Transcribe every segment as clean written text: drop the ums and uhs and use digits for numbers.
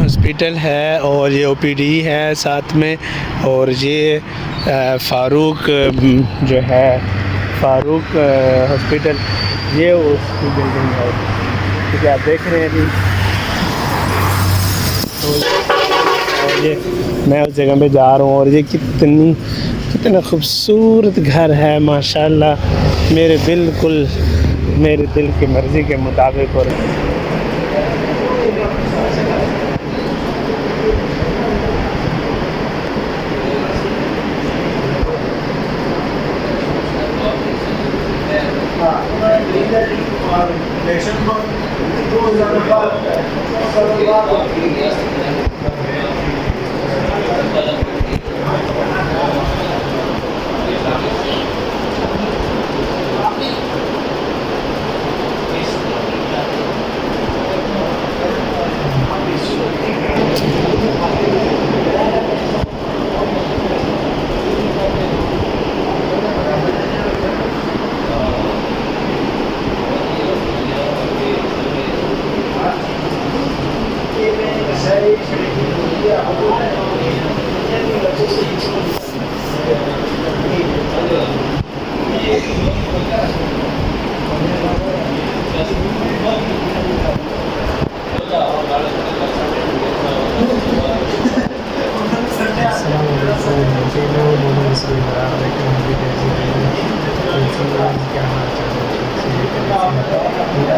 Hospital है और ये ओपीडी है साथ में, और ये फ़ारूक जो है फ़ारूक हॉस्पिटल, ये उसकी बिल्डिंग है। ठीक है, आप देख रहे हैं अभी। और ये मैं उस जगह पे जा रहा हूँ, और ये कितना खूबसूरत घर है माशाल्लाह, मेरे दिल की मर्ज़ी के मुताबिक। और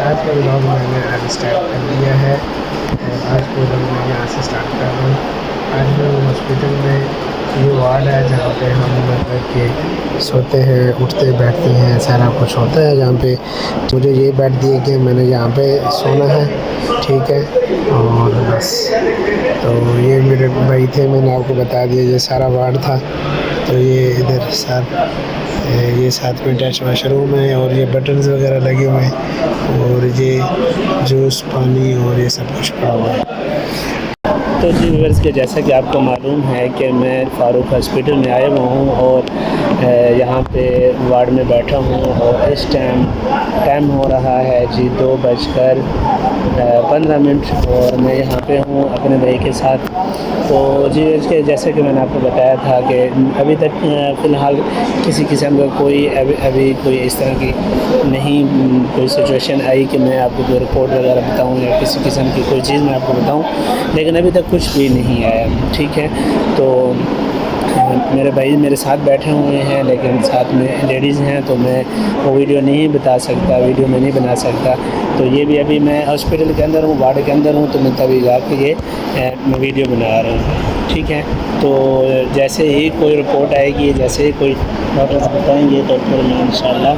आज का व्लॉग मैंने आज स्टार्ट कर दिया है, और आज का व्लॉग मैं यहाँ से स्टार्ट कर रहा हूँ। आज मैं हॉस्पिटल में, ये वार्ड है जहाँ पे हम मतलब के सोते हैं, उठते बैठते हैं, सारा कुछ होता है जहाँ पे। मुझे ये बेड दिए कि मैंने यहाँ पे सोना है, ठीक है। और बस, तो ये मेरे भाई थे, मैंने आपको बता दिया, ये सारा वार्ड था। तो ये इधर ये साथ में अटैच वाशरूम है, और ये बटन्स वगैरह लगे हुए हैं, और ये जूस पानी और ये सब कुछ पड़ा हुआ है। तो जी व्यूअर्स के जैसा कि आपको मालूम है कि मैं फ़ारूक हॉस्पिटल में आया हुआ हूँ, और यहाँ पे वार्ड में बैठा हूँ, और इस टाइम हो रहा है जी 2:15, और मैं यहाँ पे हूँ अपने भाई के साथ। तो जी इसके जैसे कि मैंने आपको बताया था कि अभी तक फ़िलहाल किसी किस्म का अभी कोई इस तरह की नहीं कोई सिचुएशन आई कि मैं आपको कोई रिपोर्ट वगैरह बताऊँ या किसी किस्म की कोई चीज़ मैं आपको बताऊँ, लेकिन अभी तक कुछ भी नहीं आया, ठीक है। तो मेरे भाई मेरे साथ बैठे हुए हैं, लेकिन साथ में लेडीज़ हैं, तो मैं वो वीडियो नहीं बता सकता, वीडियो में नहीं बना सकता। तो ये भी अभी मैं हॉस्पिटल के अंदर हूँ, वार्ड के अंदर हूँ, तो मैं तभी जाके ये मैं वीडियो बना रहा हूँ, ठीक है। तो जैसे ही कोई रिपोर्ट आएगी, जैसे ही कोई डॉक्टर्स बताएंगे, तो फिर मैं इंशाल्लाह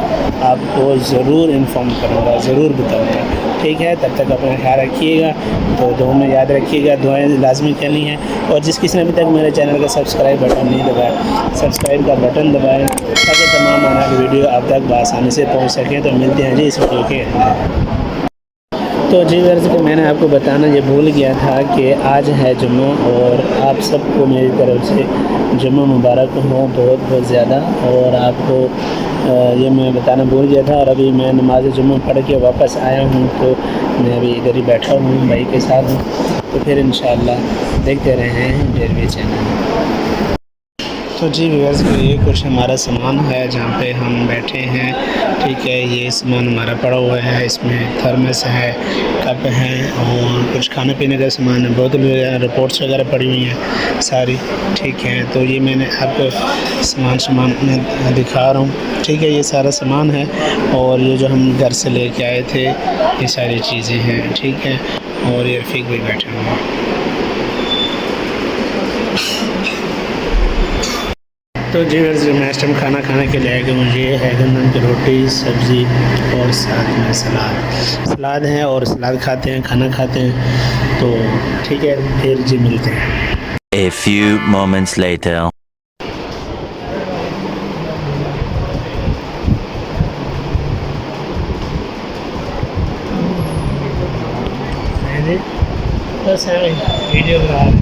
आपको ज़रूर इन्फॉर्म करूँगा, ज़रूर बताऊँगा, ठीक है। तब तक अपना ख्याल रखिएगा, तो दुआ में याद रखिएगा, दुआएं लाजमी करनी है। और जिस किसी ने अभी तक मेरे चैनल का सब्सक्राइब बटन नहीं दबाया, सब्सक्राइब का बटन दबाएं, ताकि तमाम आने वाली वीडियो आप तक बआसानी से पहुंच सकें। तो मिलते हैं जी इस वीडियो के अंदर। तो जी वर्ष को मैंने आपको बताना ये भूल गया था कि आज है जुम्मा, और आप सबको मेरी तरफ से जुम्मा मुबारक हो बहुत बहुत ज़्यादा। और आपको ये मैं बताना भूल गया था, और अभी मैं नमाज जुम्मा पढ़ के वापस आया हूँ, तो मैं अभी इधर ही बैठा हूँ, भाई के साथ हूँ। तो फिर इंशाल्लाह देखते रहे डेरवी चैनल। तो जी व्यूअर्स ये कुछ हमारा सामान है जहाँ पे हम बैठे हैं, ठीक है। ये सामान हमारा पड़ा हुआ है, इसमें थर्मस है, कप हैं, और कुछ खाने पीने का सामान है, बोतल वगैरह, रिपोर्ट्स वगैरह पड़ी हुई हैं सारी, ठीक है। तो ये मैंने आपको सामान में दिखा रहा हूँ, ठीक है। ये सारा सामान है, और ये जो हम घर से लेके आए थे, ये सारी चीज़ें हैं, ठीक है। और ये रफ़ीक भी बैठे हुए हैं। तो जी वैसे मैं इस टाइम खाना खाने के लिए आया कि मुझे है गंदम की रोटी सब्ज़ी और साथ में सलाद है और सलाद खाते हैं खाना खाते हैं तो ठीक है फिर जी मिलते हैं। A few moments later. बस वीडियो बना रहे हैं।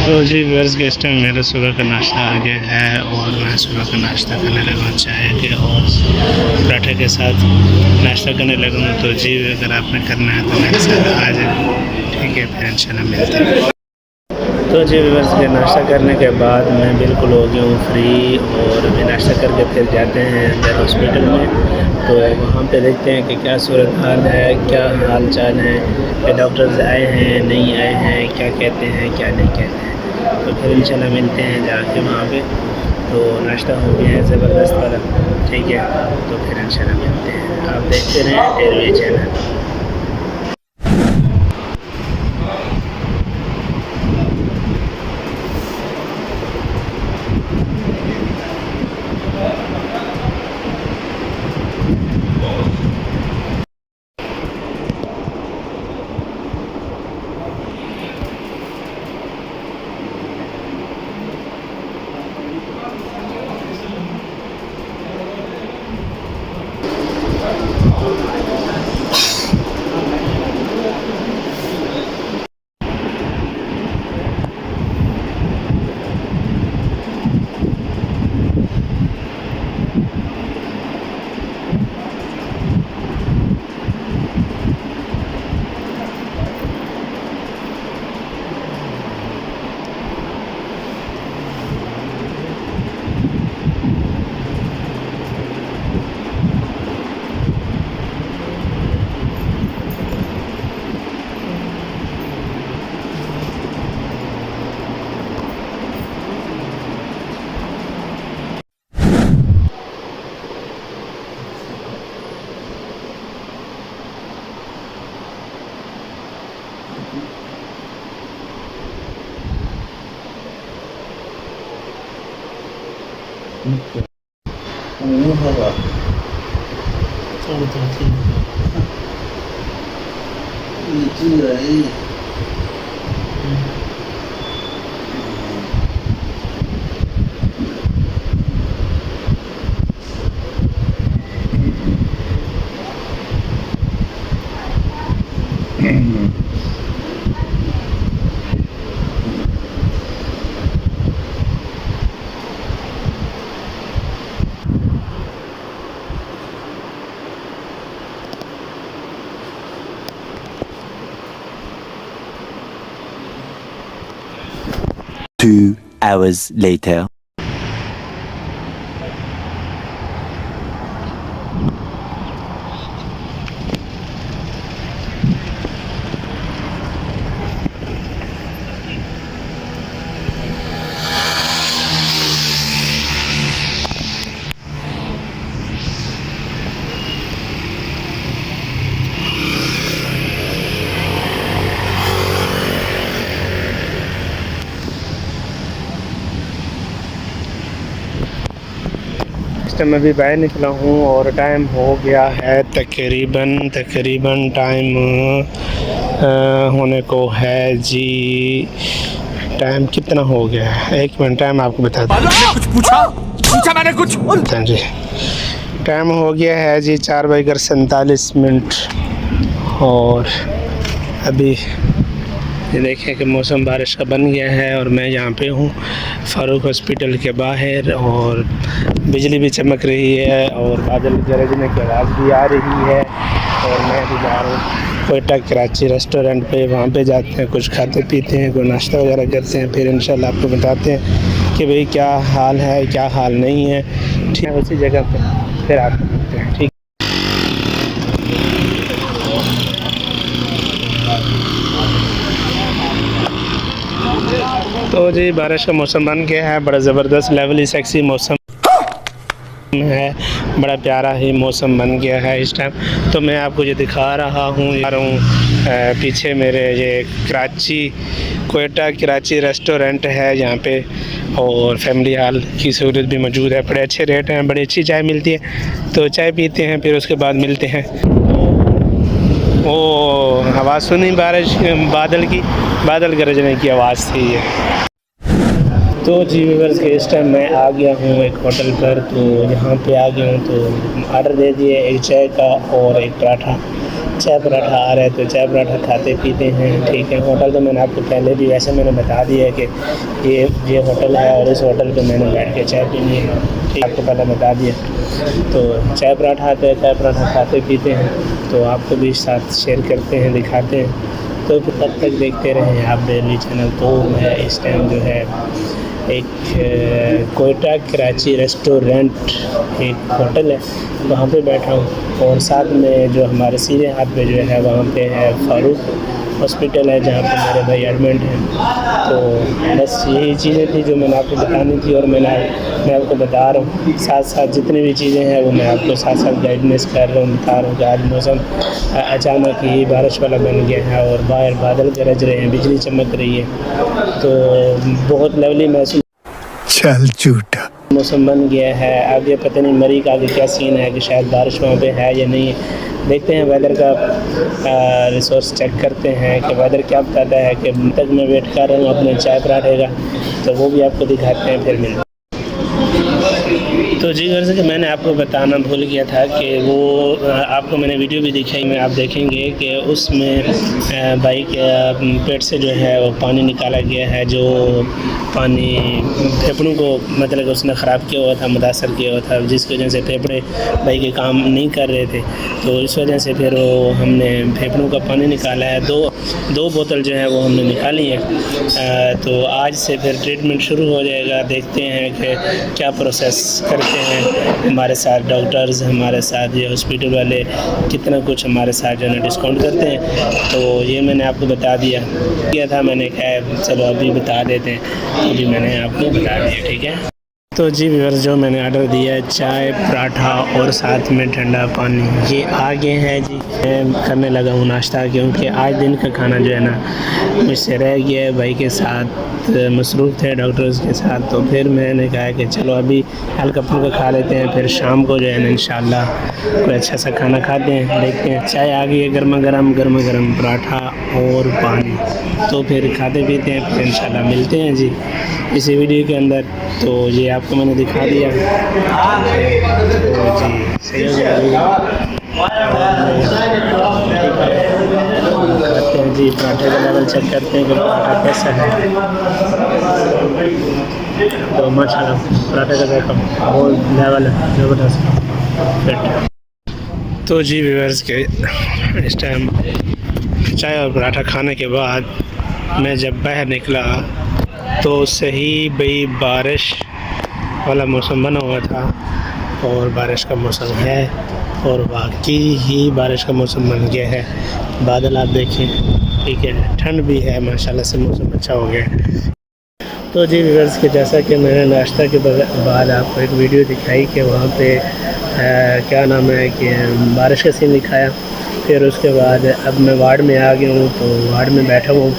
तो जी वर्ष के इस टाइम मेरा सुबह का नाश्ता आ गया है और मैं सुबह का नाश्ता करने लगा हूँ चाय के और पराठे के साथ नाश्ता करने लगा हूँ। तो जी अगर आपने करना है तो मेरे साथ आ जाए, ठीक है फिर इंशाल्लाह मिलते हैं। तो जी वर्ष के नाश्ता करने के बाद मैं बिल्कुल हो गया हूँ फ्री और अभी नाश्ता करके फिर जाते हैं अंदर हॉस्पिटल में। तो वहाँ पे देखते हैं कि क्या सूरत हाल है, क्या हाल चाल है, क्या डॉक्टर्स आए हैं नहीं आए हैं, क्या कहते हैं क्या नहीं कहते हैं। तो फिर इंशाल्लाह मिलते हैं जाके वहाँ पे। तो नाश्ता हो गया है ज़बरदस्त वाला, ठीक है तो फिर इंशाल्लाह मिलते हैं। आप देखते रहें टेरवे channel. Two hours later. Time अभी बाहर निकला हूँ और टाइम हो गया है तकरीबन टाइम होने को है जी। टाइम कितना हो गया है, 1 मिनट टाइम आपको बता दूँ। कुछ पूछा मैंने कुछ जी टाइम हो गया है जी 4:47। और अभी ये देखें कि मौसम बारिश का बन गया है और मैं यहाँ पे हूँ फ़ारूक हॉस्पिटल के बाहर, और बिजली भी चमक रही है और बादल गरजने की आवाज़ भी आ रही है। और मैं भी जा रहा हूँ कोयटा कराची रेस्टोरेंट पे, वहाँ पे जाते हैं, कुछ खाते पीते हैं, कोई नाश्ता वगैरह करते हैं, फिर इंशाल्लाह आपको बताते हैं कि भाई क्या हाल है क्या हाल नहीं है। ठीक है, उसी जगह पे फिर आपको मिलते हैं। ठीक तो जी बारिश का मौसम बन गया है, बड़ा ज़बरदस्त लेवली सेक्सी मौसम है, बड़ा प्यारा ही मौसम बन गया है इस टाइम। तो मैं आपको ये दिखा रहा हूँ पीछे मेरे ये कोयटा कराची रेस्टोरेंट है यहाँ पे, और फैमिली हॉल की सहूलत भी मौजूद है। बड़े अच्छे रेट हैं, बड़ी अच्छी चाय मिलती है। तो चाय पीते हैं, फिर उसके बाद मिलते हैं। वो आवाज़ सुनी बादल गरजने की आवाज़ थी ये। तो जी व्यूअर्स के इस टाइम मैं आ गया हूँ एक होटल पर, तो यहाँ पे आ गया हूँ तो ऑर्डर दे दिए, एक चाय का और एक पराठा। चाय पराठा आ रहा है तो चाय पराठा खाते पीते हैं। ठीक है, होटल तो मैंने आपको पहले भी वैसे मैंने बता दिया है कि ये होटल है और इस होटल पे मैंने बैठ के चाय पीनी है। ठीक, आपको पहले बता दिया। तो चाय पराठा आता है, चाय पराठा खाते पीते हैं, तो आपको भी साथ शेयर करते हैं, दिखाते हैं। तो फिर तब तक देखते रहें आप डेली चैनल। तो मैं इस टाइम जो है एक कोयटा कराची रेस्टोरेंट एक होटल है वहाँ पे बैठा हूँ, और साथ में जो हमारे सीधे हाथ पे जो है वहाँ पे है फ़ारूक हॉस्पिटल है जहाँ पे मेरे भाई एडमिट हैं। तो बस यही चीज़ें थी जो मैंने आपको बतानी थी, और मैं आपको बता रहा हूँ। साथ साथ जितनी भी चीज़ें हैं वो मैं आपको साथ साथ गाइडेंस कर रहा हूँ, बता रहा हूँ कि आज मौसम अचानक ही बारिश वाला बन गया है और बाहर बादल गरज रहे हैं, बिजली चमक रही है, तो बहुत लवली महसूस चल झूठा मौसम बन गया है। आगे पता नहीं मरी का आगे क्या सीन है कि शायद बारिश वहाँ पे है या नहीं है। देखते हैं वेदर का रिसोर्स चेक करते हैं कि वेदर क्या बताता है। कि तक मैं वेट कर रहा हूँ अपने चाय पराठे का, तो वो भी आपको दिखाते हैं, फिर मिलते हैं। तो जी वैसे कि मैंने आपको बताना भूल गया था कि वो आपको मैंने वीडियो भी दिखाई में आप देखेंगे कि उसमें भाई के पेट से जो है वो पानी निकाला गया है, जो पानी फेफड़ों को मतलब उसने ख़राब किया हुआ था, मुतासर किया हुआ था, जिसकी वजह से फेफड़े भाई के काम नहीं कर रहे थे। तो इस वजह से फिर वो हमने फेफड़ों का पानी निकाला है। दो बोतल जो है वो हमने निकाली है। तो आज से फिर ट्रीटमेंट शुरू हो जाएगा। देखते हैं कि क्या प्रोसेस करते हैं हमारे साथ डॉक्टर्स, हमारे साथ ये हॉस्पिटल वाले कितना कुछ हमारे साथ जो है डिस्काउंट करते हैं। तो ये मैंने आपको बता दिया था, मैंने कहा चलो अभी बता देते हैं, अभी मैंने आपको बता दिया। ठीक है, तो जी व्यूअर्स जो मैंने ऑर्डर दिया है चाय पराठा और साथ में ठंडा पानी, ये आगे है जी। मैं करने लगा हूँ नाश्ता, क्योंकि आज दिन का खाना जो है ना मुझसे रह गया है। भाई के साथ मसरूफ़ थे डॉक्टर्स के साथ, तो फिर मैंने कहा कि चलो अभी हल्का फुल्का खा लेते हैं, फिर शाम को जो है ना इंशाल्लाह कोई अच्छा सा खाना खाते हैं। देखते हैं, चाय आ गई है गर्मा गर्म पराठा और पानी, तो फिर खाते पीते हैं, फिर इंशाल्लाह मिलते हैं जी इसी वीडियो के अंदर। तो ये आपको मैंने दिखा दिया, तो जी सही हो गया करते हैं जी। पराठे का लेवल चेक करते हैं कि पराठा कैसा है। तो माशाल्लाह पराठे का देखो बहुत लेवल है, ज़बरदस्त। तो जी व्यूअर्स के इस टाइम चाय और पराठा खाने के बाद मैं जब बाहर निकला तो सही भाई बारिश वाला मौसम बना हुआ था, और बारिश का मौसम है, और वाकई ही बारिश का मौसम बन गया है। बादल आप देखें, ठीक है, ठंड भी है, माशाल्लाह से मौसम अच्छा हो गया। तो जी व्यूअर्स के जैसा कि मैंने नाश्ता के बाद आपको एक वीडियो दिखाई कि वहाँ पे क्या नाम है कि बारिश का सीन दिखाया। फिर उसके बाद अब मैं वार्ड में आ गया हूँ, तो वार्ड में बैठा हूँ,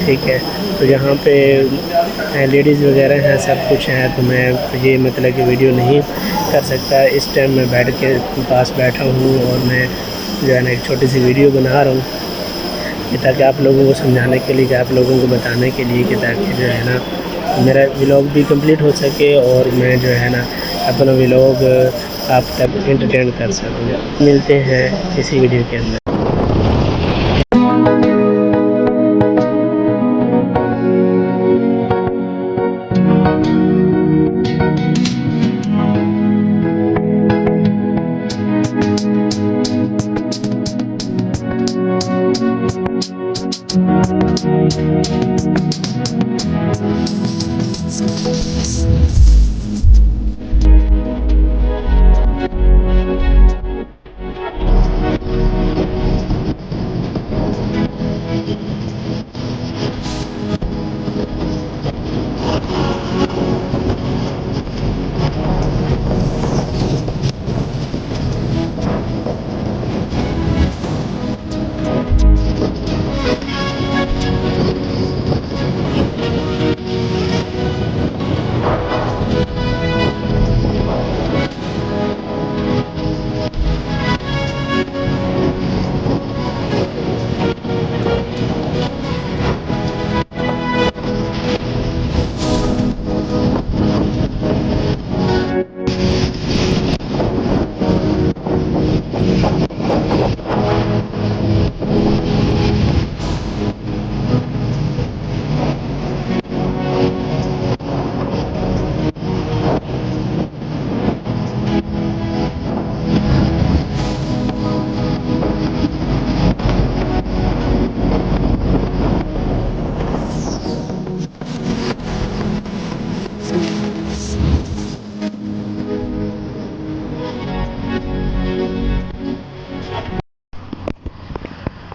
ठीक है। तो यहाँ पे लेडीज़ वगैरह हैं, सब कुछ है, तो मैं ये मतलब कि वीडियो नहीं कर सकता है। इस टाइम मैं बेड के पास बैठा हूँ और मैं जो है ना एक छोटी सी वीडियो बना रहा हूँ कि ताकि आप लोगों को समझाने के लिए, कि आप लोगों को बताने के लिए, कि ताकि जो है ना मेरा व्लॉग भी कंप्लीट हो सके और मैं जो है ना अपना व्लॉग आप तक एंटरटेन कर सकूँ। मिलते हैं इसी वीडियो के अंदर।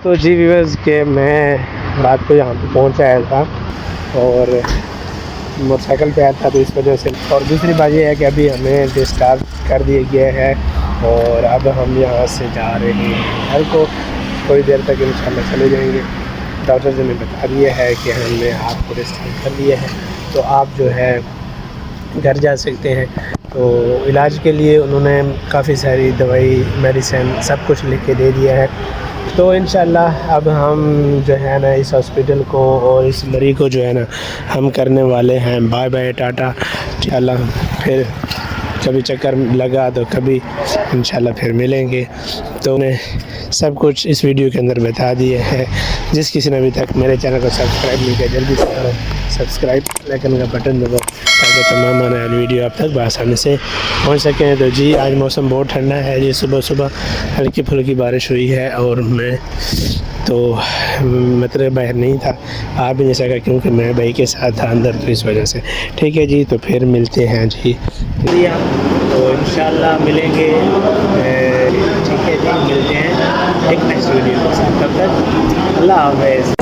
तो जी व्यूअर्स के मैं रात को यहाँ पे पहुँच आया था और मोटरसाइकिल पे आया था, तो इस वजह से। और दूसरी बात ये है कि अभी हमें डिस्चार्ज कर दिया गया है और अब हम यहाँ से जा रहे हैं घर को। थोड़ी देर तक इंशाल्लाह चले जाएंगे। डॉक्टर जी ने बता दिया है कि हमने आपको डिस्चार्ज कर दिया है, तो आप जो है घर जा सकते हैं। तो इलाज के लिए उन्होंने काफ़ी सारी दवाई, मेडिसिन सब कुछ लिख के दे दिया है। तो इंशाल्लाह अब हम जो है ना इस हॉस्पिटल को और इस मरीज़ को जो है ना हम करने वाले हैं बाय बाय, टाटा। इंशाल्लाह फिर कभी चक्कर लगा तो कभी इंशाल्लाह फिर मिलेंगे। तो उन्हें सब कुछ इस वीडियो के अंदर बता दिए हैं। जिस किसी ने अभी तक मेरे चैनल को सब्सक्राइब नहीं किया, जल्दी से करो सब्सक्राइब, लाइकन का बटन दबाओ ताकि तमाम आने वाली वीडियो आप तक आसानी से पहुंच सकें। तो जी आज मौसम बहुत ठंडा है जी, सुबह सुबह हल्की फुल्की बारिश हुई है और मैं तो मतलब बाहर नहीं था, आ भी नहीं सका क्योंकि मैं भाई के साथ था अंदर, तो इस वजह से। ठीक है जी, तो फिर मिलते हैं जी, तो इंशाल्लाह मिलेंगे। ठीक है जी, मिलते हैं एक नेक्स्ट वीडियो के साथ। तब तक अल्लाह हाफ़िज़।